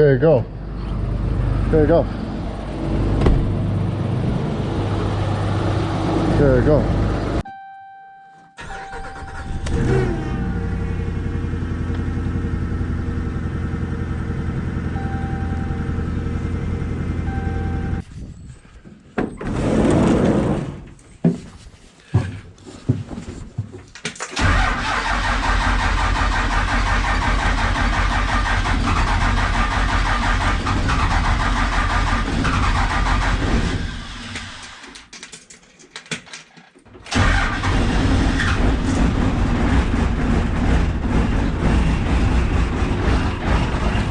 Okay, go. Okay, go. Okay, go.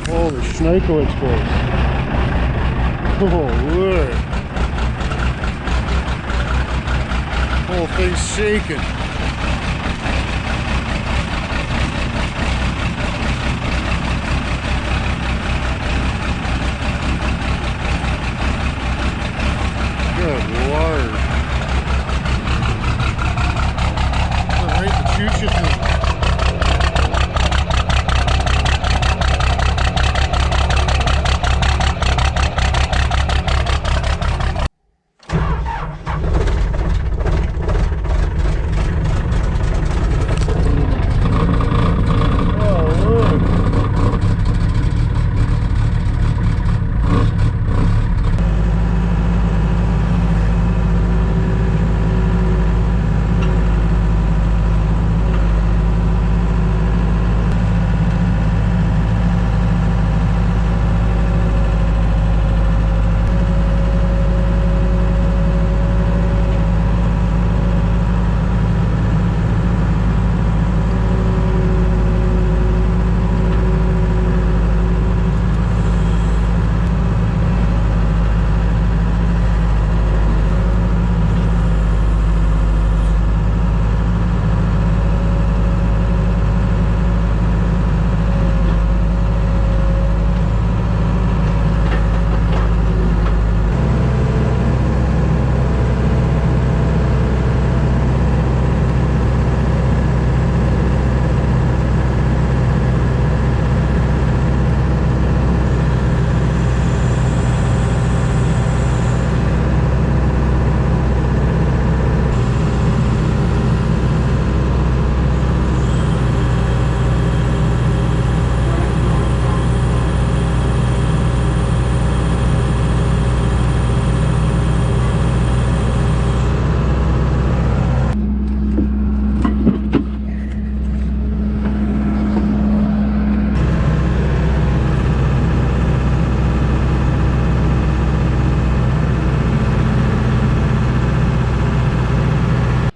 Holy Schneikowitz, boys. Oh, look. Whole thing's shaking. Good Lord. All right, the choo-choo's moving.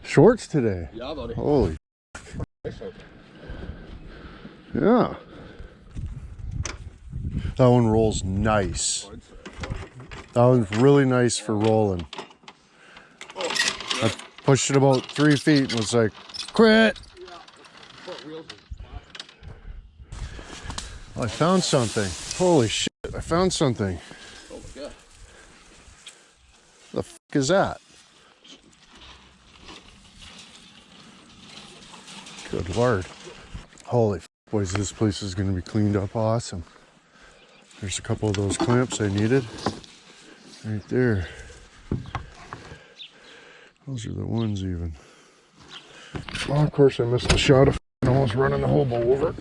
Shorts today. Yeah, buddy. Holy. Yeah. That one rolls nice. That one's really nice for rolling. I pushed it about 3 feet and was like, quit. Oh, I found something. Holy shit, I found something. Oh my god. The f is that? Good Lord. Holy f, boys, this place is going to be cleaned up awesome. There's a couple of those clamps I needed. Right there. Those are the ones even. Oh, of course I missed the shot of almost running the hobo over.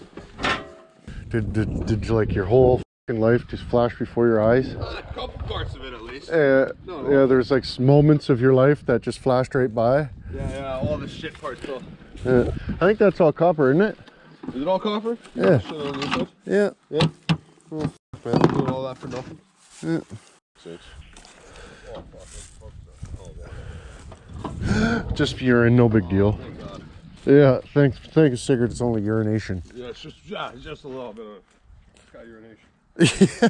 Did you like your whole life just flash before your eyes? A couple parts of it at least. No. Yeah, there's like moments of your life that just flashed right by. Yeah, all the shit parts though. I think that's all copper, isn't it? Is it all copper? Yeah. Shit on the inside? Yeah. Yeah. Well, man, I'm doing all that for nothing. Yeah. 6. Just urine, no big deal. Thank God. Yeah, thank a cigarette, it's only urination. Yeah, it's just a little bit of urination. Yeah.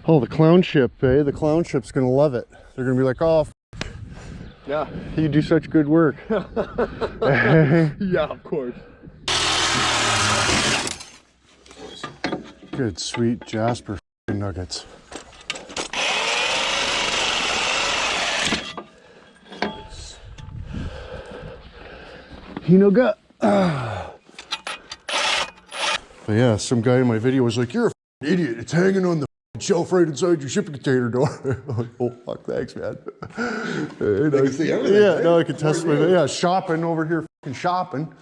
Oh, the clown ship, eh? The clown ship's gonna love it. They're gonna be like, oh, Yeah. you do such good work. Yeah, of course. Good, sweet Jasper nuggets. Hinoga. But yeah, some guy in my video was like, "You're a f***ing idiot. It's hanging on the f***ing shelf right inside your shipping container door." I'm like, "Oh, fuck, thanks, man." And can see everything, yeah, right? now I can test my, yeah, shopping over here, f***ing shopping.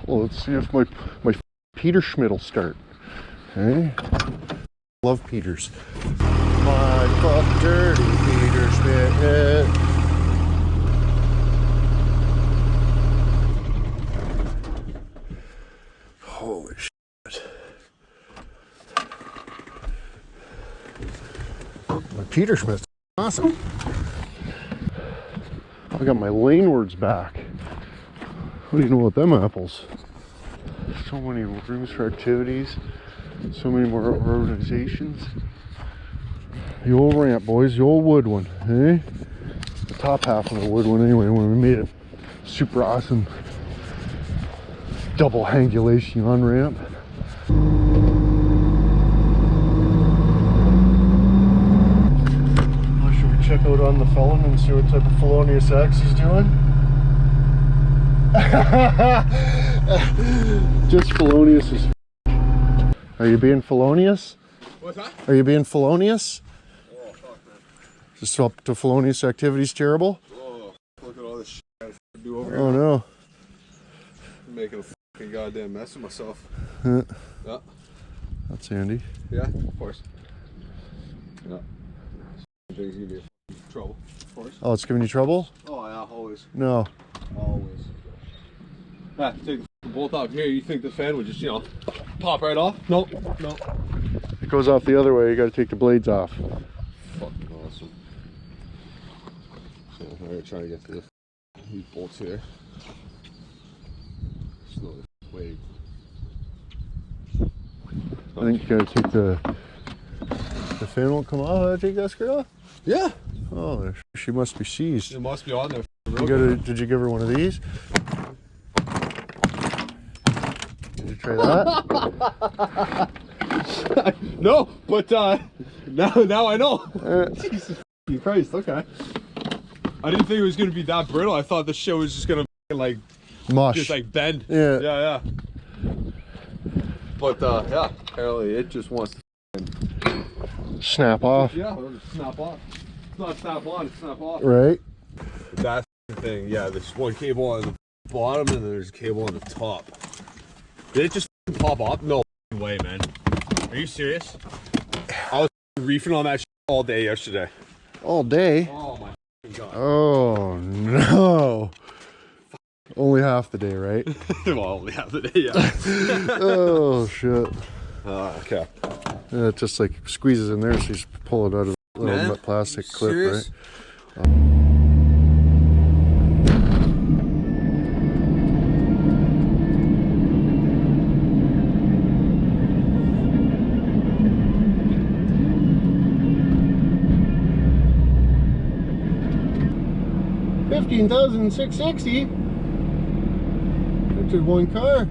Well, let's see if my Peter Schmidt will start. Okay. Love Peters. My fuck dirty Peter Schmidt. Holy shit. My Peter Schmidt's awesome. I got my lane words back. What do you know about them apples? So many rooms for activities. So many more organizations. The old ramp, boys. The old wood one, eh? The top half of the wood one, anyway, when we made it super awesome double hangulation on ramp. Well, should we check out on the felon and see what type of felonious acts he's doing? Just felonious as. Are you being felonious? What's that? Are you being felonious? Oh, fuck, man. Just up to felonious activities terrible? Oh, look at all this shit I have to do over Oh here. no. I'm making a fucking goddamn mess of myself. Yeah. Yeah. That's handy. Yeah, of course. Yeah. Things give me trouble, of course. Oh, it's giving you trouble? Oh, yeah, always. No. Always. Yeah, take the bolt out here. You think the fan would just, you know, pop right off? Nope. Nope. It goes off the other way. You got to take the blades off. Fucking awesome. So I'm gonna try to get to these bolts here. Slowly. Wait. I think you got to take the fan won't come off. Take that screw off? Yeah. Oh, she must be seized. It must be on there. Did you give her one of these? Did you try that? No, but now I know. Jesus Christ, okay. I didn't think it was gonna be that brittle. I thought the shit was just gonna like Mush. just like bend. Yeah. Yeah. But yeah, apparently it just wants to Snap off. yeah, it'll just snap off. It's not snap on, it's snap off. Right? That's the thing, yeah, there's one cable on the bottom and then there's a cable on the top. Did it just pop off? No way, man. Are you serious? I was reefing on that shit all day yesterday. All day? Oh my god. Oh no. Only half the day, right? Well, only half the day, yeah. Oh shit. Okay. Yeah, it just like squeezes in there, so you just pull it out of the little Man, plastic clip, serious? right? 15,660. That's just one car.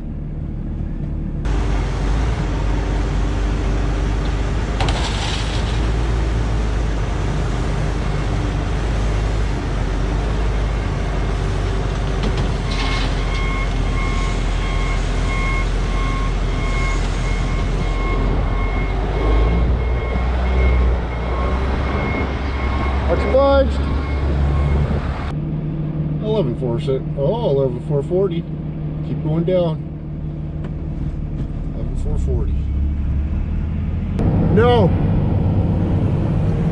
Much obliged. 11,440. Keep going down. 11,440. No.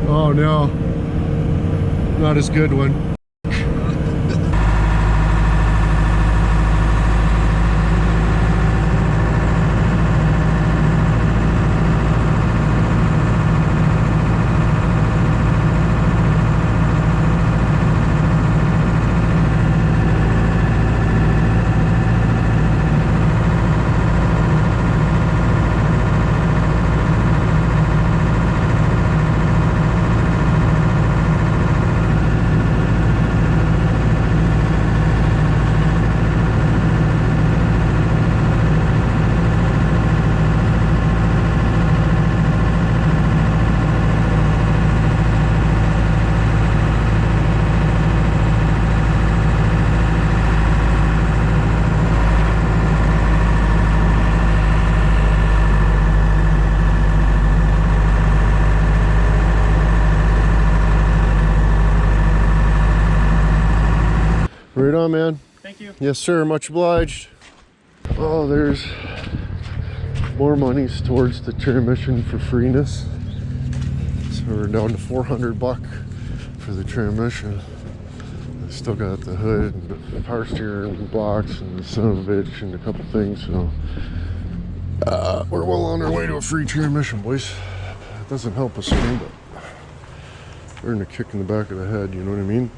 Oh no. Not as good one. Right on, man. Thank you. Yes, sir. Much obliged. Oh, there's more monies towards the transmission for freeness. So we're down to $400 for the transmission. I still got the hood and the power steering blocks and the son of a bitch and a couple things. So we're well on our way to a free transmission, boys. It doesn't help us any, but earn a kick in the back of the head. You know what I mean?